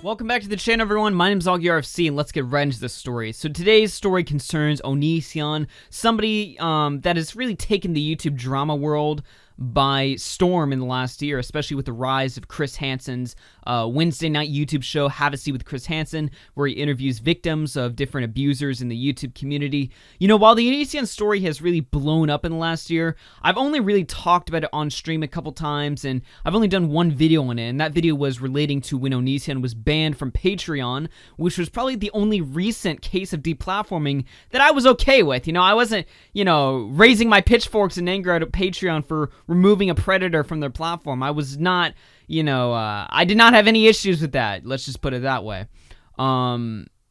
Welcome back to the channel, everyone. My name is AuggieRFC, and let's get right into the story. So today's story concerns Onision, somebody that has really taken the YouTube drama world by storm in the last year, especially with the rise of Chris Hansen's Wednesday night YouTube show, Have a Seat with Chris Hansen, where he interviews victims of different abusers in the YouTube community. You know, while the Onision story has really blown up in the last year, I've only really talked about it on stream a couple times, and I've only done one video on it, and that video was relating to when Onision was banned from Patreon, which was probably the only recent case of deplatforming that I was okay with. You know, I wasn't, raising my pitchforks in anger at Patreon for removing a predator from their platform. I was not, I did not have any issues with that. Let's just put it that way.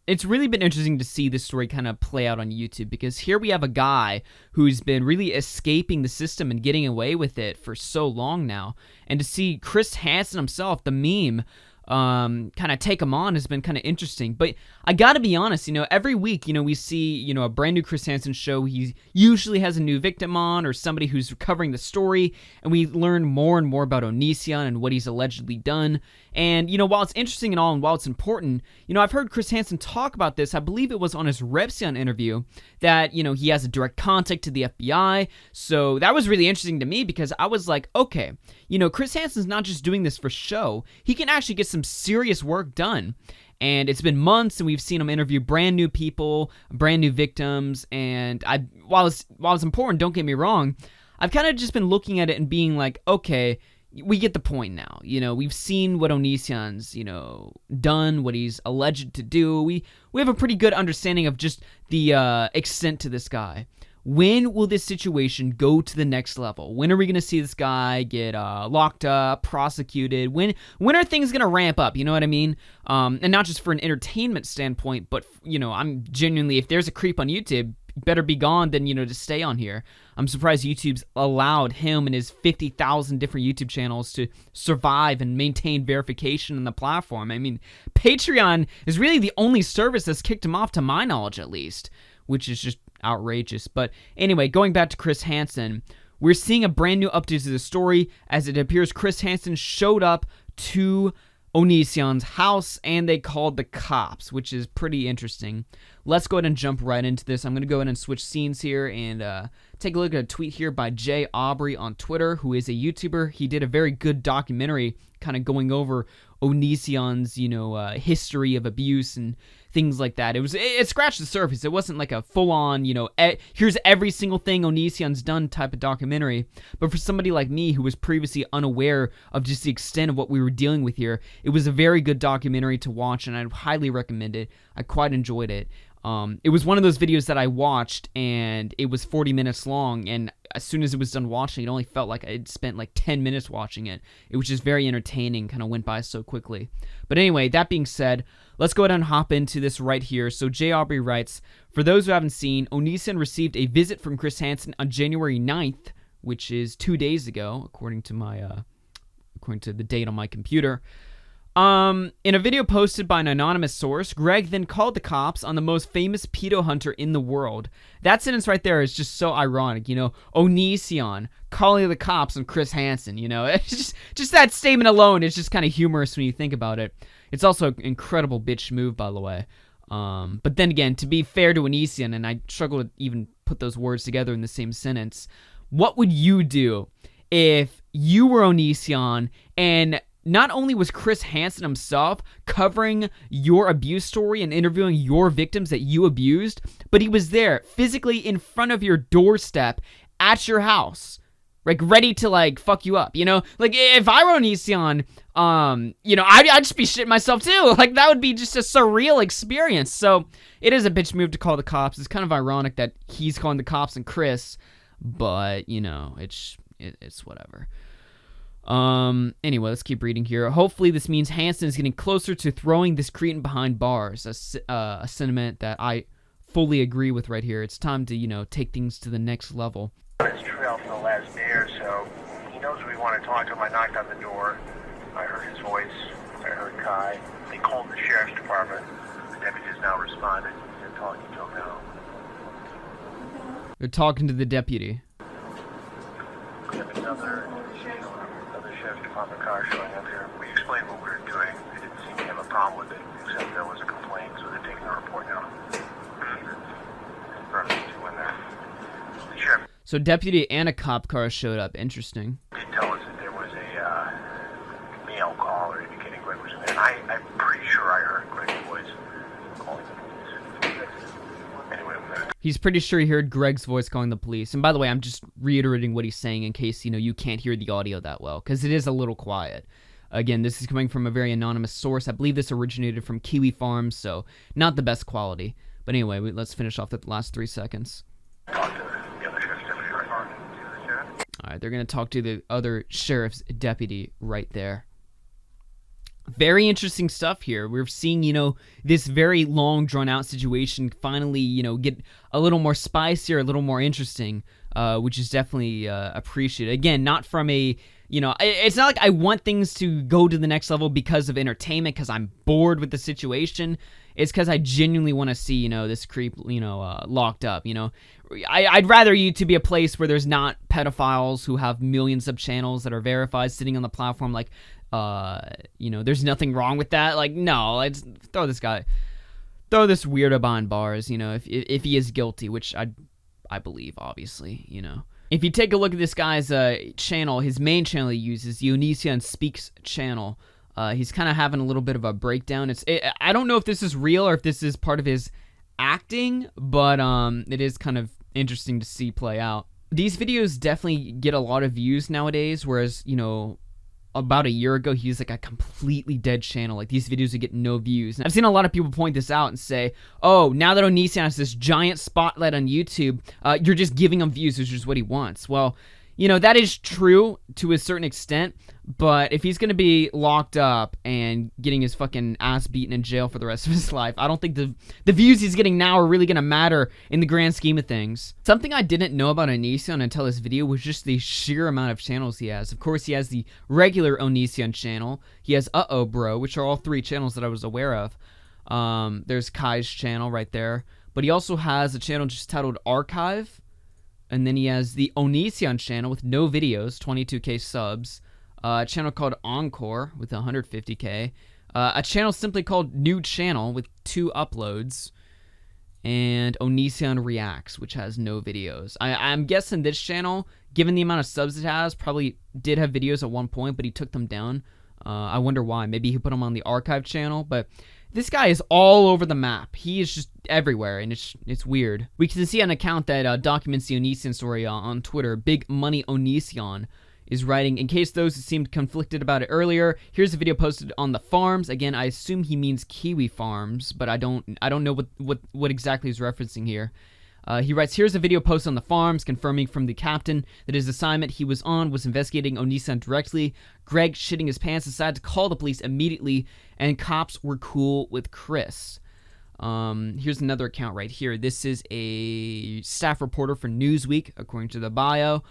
It's really been interesting to see this story kind of play out on YouTube, because here we have a guy who's been really escaping the system and getting away with it for so long now. And to see Chris Hansen himself, the meme, kind of take him on has been kind of interesting. But I gotta be honest, every week, we see, a brand new Chris Hansen show. He usually has a new victim on or somebody who's covering the story, and we learn more and more about Onision and what he's allegedly done. And, while it's interesting and all, and while it's important, I've heard Chris Hansen talk about this. I believe it was on his Repsion interview that, he has a direct contact to the FBI. So that was really interesting to me, because I was like, okay, Chris Hansen's not just doing this for show. He can actually get some serious work done. And it's been months, and we've seen him interview brand new people, brand new victims. And while it's important, don't get me wrong, I've kind of just been looking at it and being like, okay, we get the point now. We've seen what Onision's, done, what he's alleged to do. We have a pretty good understanding of just the extent to this guy. When will this situation go to the next level? When are we going to see this guy get locked up, prosecuted? When are things going to ramp up? You know what I mean? And not just for an entertainment standpoint, but, I'm genuinely, if there's a creep on YouTube, better be gone than, to stay on here. I'm surprised YouTube's allowed him and his 50,000 different YouTube channels to survive and maintain verification on the platform. I mean, Patreon is really the only service that's kicked him off, to my knowledge at least, which is just outrageous. But anyway, going back to Chris Hansen, we're seeing a brand new update to the story, as it appears Chris Hansen showed up to Onision's house and they called the cops, which is pretty interesting. Let's go ahead and jump right into this. I'm going to go ahead and switch scenes here and take a look at a tweet here by Jay Aubrey on Twitter, who is a YouTuber. He did a very good documentary kind of going over Onision's, history of abuse and things like that. It scratched the surface. It wasn't like a full-on, here's every single thing Onision's done type of documentary. But for somebody like me who was previously unaware of just the extent of what we were dealing with here, it was a very good documentary to watch, and I'd highly recommend it. I quite enjoyed it. It was one of those videos that I watched, and it was 40 minutes long, and as soon as it was done watching, it only felt like I'd spent like 10 minutes watching it. It was just very entertaining, kind of went by so quickly. But anyway, that being said, let's go ahead and hop into this right here. So Jay Aubrey writes, for those who haven't seen, Onision received a visit from Chris Hansen on January 9th, which is 2 days ago, according to the date on my computer. In a video posted by an anonymous source, Greg then called the cops on the most famous pedo hunter in the world. That sentence right there is just so ironic, Onision calling the cops on Chris Hansen, It's just that statement alone is just kind of humorous when you think about it. It's also an incredible bitch move, by the way. But then again, to be fair to Onision, and I struggle to even put those words together in the same sentence, what would you do if you were Onision and not only was Chris Hansen himself covering your abuse story and interviewing your victims that you abused, but he was there physically in front of your doorstep at your house, like ready to like fuck you up, Like if I were Onision, I'd just be shitting myself too. Like that would be just a surreal experience. So it is a bitch move to call the cops. It's kind of ironic that he's calling the cops and Chris, but it's whatever. Anyway, let's keep reading here. Hopefully this means Hansen is getting closer to throwing this cretin behind bars, a sentiment that I fully agree with right here. It's time to, take things to the next level. His trail for the last day or so. He knows we want to talk to him. I knocked on the door. I heard his voice. I heard Kai. They called the sheriff's department. The deputies now responded. They're talking to him now. They're talking to the deputy. We have another of the sheriff's department car showing up here. We explained what we were doing. They didn't seem to have a problem with it, except there was a complaint, so they're taking the report now. Perfect, you went there. The sheriff So deputy and a cop car showed up. Interesting. did tell us that there was a mail caller indicating Greg was in there. And I'm pretty sure I heard Greg's voice calling the police. Anyway, He's pretty sure he heard Greg's voice calling the police. And by the way, I'm just reiterating what he's saying in case, you can't hear the audio that well, because it is a little quiet. Again, this is coming from a very anonymous source. I believe this originated from Kiwi Farms, so not the best quality. But anyway, let's finish off the last 3 seconds. talk to the other sheriff's deputy right now. All right, they're going to talk to the other sheriff's deputy right there. Very interesting stuff here. We're seeing, this very long, drawn-out situation finally, get a little more spicier, a little more interesting, which is definitely appreciated. Again, not from a, it's not like I want things to go to the next level because of entertainment, because I'm bored with the situation. It's because I genuinely want to see, this creep, locked up, I'd rather YouTube be a place where there's not pedophiles who have millions of channels that are verified sitting on the platform like, there's nothing wrong with that. Like, no, let's throw this weirdo behind bars, if he is guilty, which I believe, obviously, If you take a look at this guy's channel, his main channel he uses, the Onision Speaks channel, he's kind of having a little bit of a breakdown. I don't know if this is real or if this is part of his acting, but it is kind of interesting to see play out. These videos definitely get a lot of views nowadays, whereas, about a year ago, he was like a completely dead channel. Like, these videos would get no views. And I've seen a lot of people point this out and say, oh, now that Onision has this giant spotlight on YouTube, you're just giving him views, which is what he wants. Well, that is true to a certain extent, but if he's going to be locked up and getting his fucking ass beaten in jail for the rest of his life, I don't think the views he's getting now are really going to matter in the grand scheme of things. Something I didn't know about Onision until this video was just the sheer amount of channels he has. Of course, he has the regular Onision channel. He has Uh-Oh Bro, which are all 3 channels that I was aware of. There's Kai's channel right there. But he also has a channel just titled Archive. And then he has the Onision channel with no videos, 22k subs. A channel called Encore with 150k. A channel simply called New Channel with 2 uploads. And Onision Reacts, which has no videos. I'm guessing this channel, given the amount of subs it has, probably did have videos at one point, but he took them down. I wonder why. Maybe he put them on the Archive channel, but this guy is all over the map. He is just everywhere, and it's weird. We can see an account that documents the Onision story on Twitter. Big Money Onision is writing, in case those who seemed conflicted about it earlier, here's a video posted on the farms. Again, I assume he means Kiwi Farms, but I don't know what exactly he's referencing here. He writes, here's a video posted on the farms confirming from the captain that his assignment he was on was investigating Onision directly. Greg, shitting his pants, decided to call the police immediately, and cops were cool with Chris. Here's another account right here. This is a staff reporter for Newsweek, according to the bio.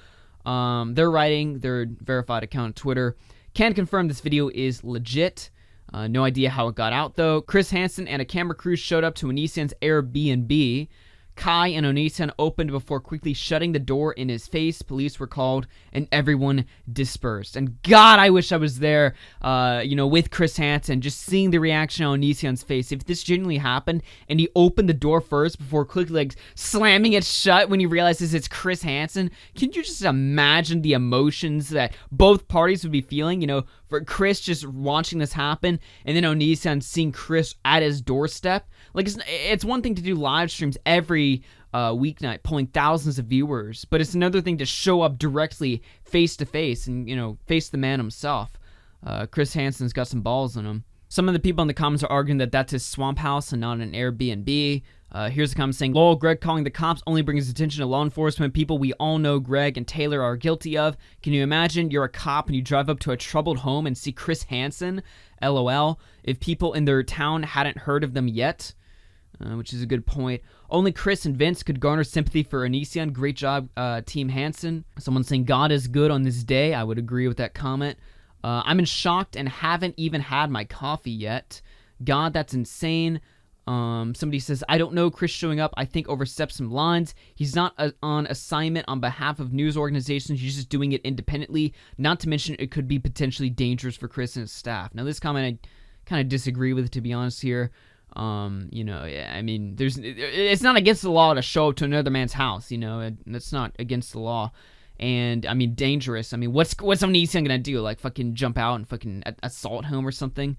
They're writing, their verified account on Twitter. Can confirm this video is legit. No idea how it got out, though. Chris Hansen and a camera crew showed up to Onision's Airbnb. Kai and Onision opened before quickly shutting the door in his face. Police were called, and everyone dispersed. And God, I wish I was there, with Chris Hansen, just seeing the reaction on Onision's face. If this genuinely happened, and he opened the door first before quickly, slamming it shut when he realizes it's Chris Hansen, can you just imagine the emotions that both parties would be feeling, for Chris just watching this happen, and then Onision seeing Chris at his doorstep? Like, it's one thing to do live streams every weeknight, pulling thousands of viewers, but it's another thing to show up directly, face to face, and, face the man himself. Chris Hansen's got some balls in him. Some of the people in the comments are arguing that that's his swamp house and not an Airbnb. Here's a comment saying, lol, Greg calling the cops only brings attention to law enforcement. People we all know Greg and Taylor are guilty of. Can you imagine you're a cop and you drive up to a troubled home and see Chris Hansen? LOL. If people in their town hadn't heard of them yet. Which is a good point. Only Chris and Vince could garner sympathy for Onision. Great job, Team Hansen. Someone saying, God is good on this day. I would agree with that comment. I'm in shock and haven't even had my coffee yet. God, that's insane. Somebody says, I don't know, Chris showing up, I think, oversteps some lines. He's not on assignment on behalf of news organizations. He's just doing it independently. Not to mention, it could be potentially dangerous for Chris and his staff. Now, this comment I kind of disagree with, to be honest here. You know, I mean, it's not against the law to show up to another man's house, you know. That's not against the law. And, I mean, dangerous. I mean, what's Onision gonna do? Like, fucking jump out and fucking assault him or something?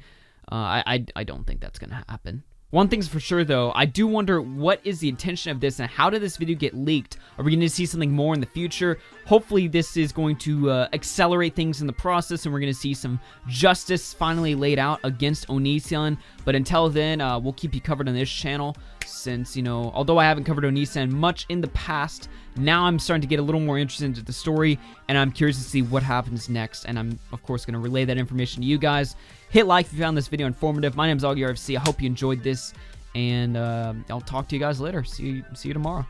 I don't think that's gonna happen. One thing's for sure, though, I do wonder what is the intention of this and how did this video get leaked? Are we going to see something more in the future? Hopefully, this is going to accelerate things in the process and we're going to see some justice finally laid out against Onision. But until then, we'll keep you covered on this channel since, you know, although I haven't covered Onision much in the past, now I'm starting to get a little more interested into the story and I'm curious to see what happens next. And I'm, of course, going to relay that information to you guys. Hit like if you found this video informative. My name is OggyRFC. I hope you enjoyed this, and I'll talk to you guys later. See you tomorrow.